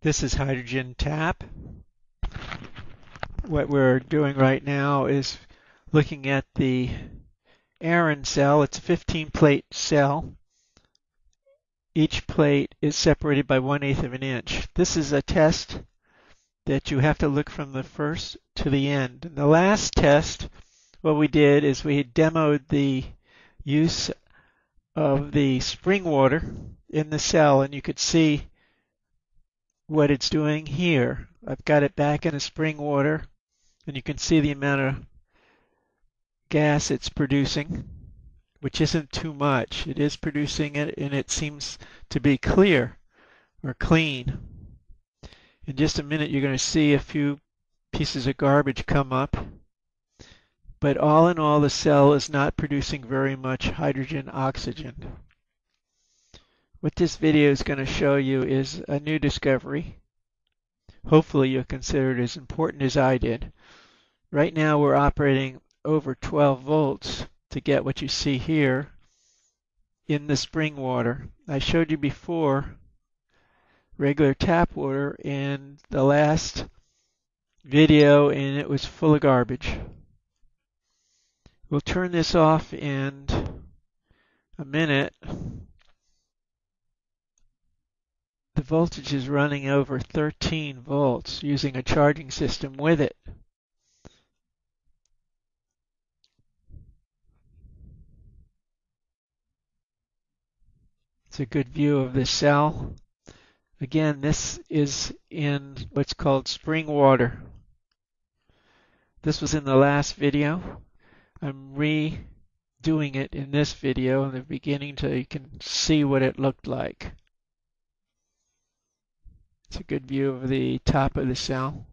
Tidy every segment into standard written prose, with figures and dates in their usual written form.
This is hydrogen tap. What we're doing right now is looking at the Aaron cell. It's a 15-plate cell. Each plate is separated by 1/8 of an inch. This is a test that you have to look from the first to the end. In the last test, what we did is we demoed the use of the spring water in the cell, and you could see what it's doing here. I've got it back in the spring water, and you can see the amount of gas it's producing, which isn't too much. It is producing it, and it seems to be clear or clean. In just a minute, you're going to see a few pieces of garbage come up. But all in all, the cell is not producing very much hydrogen oxygen. What this video is going to show you is a new discovery. Hopefully you'll consider it as important as I did. Right now we're operating over 12 volts to get what you see here in the spring water. I showed you before regular tap water in the last video, and it was full of garbage. We'll turn this off in a minute. The voltage is running over 13 volts using a charging system with it. It's a good view of the cell. Again, this is in what's called spring water. This was in the last video. I'm redoing it in this video in the beginning so you can see what it looked like. It's a good view of the top of the cell.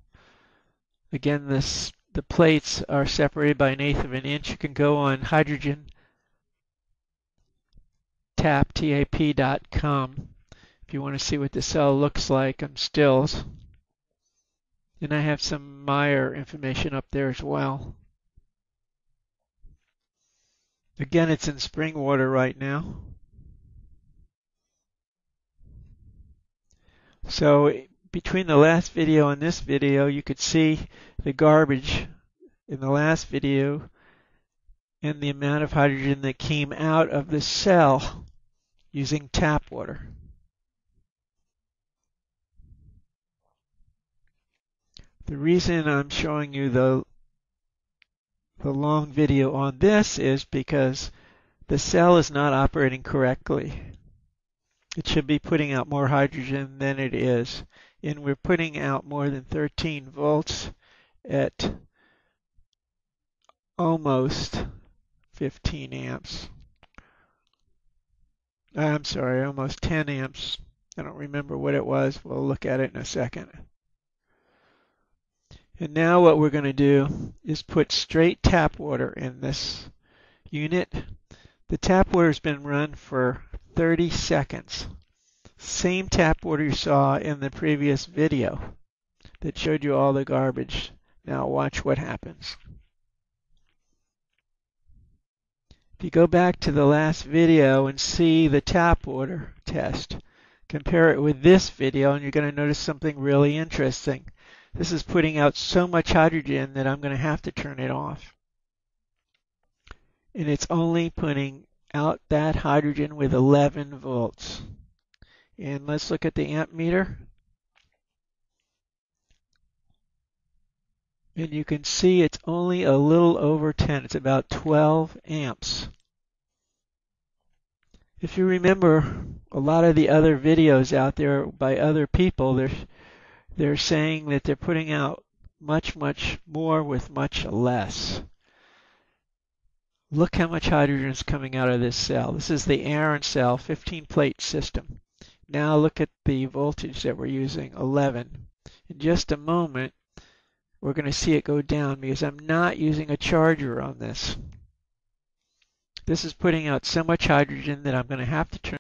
Again, the plates are separated by 1/8 of an inch. You can go on hydrogen tap.com if you want to see what the cell looks like on stills. And I have some Meyer information up there as well. Again, it's in spring water right now. So between the last video and this video, you could see the garbage in the last video and the amount of hydrogen that came out of the cell using tap water. The reason I'm showing you the long video on this is because the cell is not operating correctly. It should be putting out more hydrogen than it is, and we're putting out more than 13 volts at almost 15 amps. I'm sorry, almost 10 amps. I don't remember what it was. We'll look at it in a second. And now what we're going to do is put straight tap water in this unit. The tap water has been run for 30 seconds. Same tap water you saw in the previous video that showed you all the garbage. Now watch what happens. If you go back to the last video and see the tap water test, compare it with this video, and you're going to notice something really interesting. This is putting out so much hydrogen that I'm going to have to turn it off. And it's only putting out that hydrogen with 11 volts. And let's look at the amp meter. And you can see it's only a little over 10. It's about 12 amps. If you remember a lot of the other videos out there by other people, they're saying that they're putting out much more with much less. Look how much hydrogen is coming out of this cell. This is the Aaron cell, 15-plate system. Now look at the voltage that we're using, 11. In just a moment, we're going to see it go down because I'm not using a charger on this. This is putting out so much hydrogen that I'm going to have to turn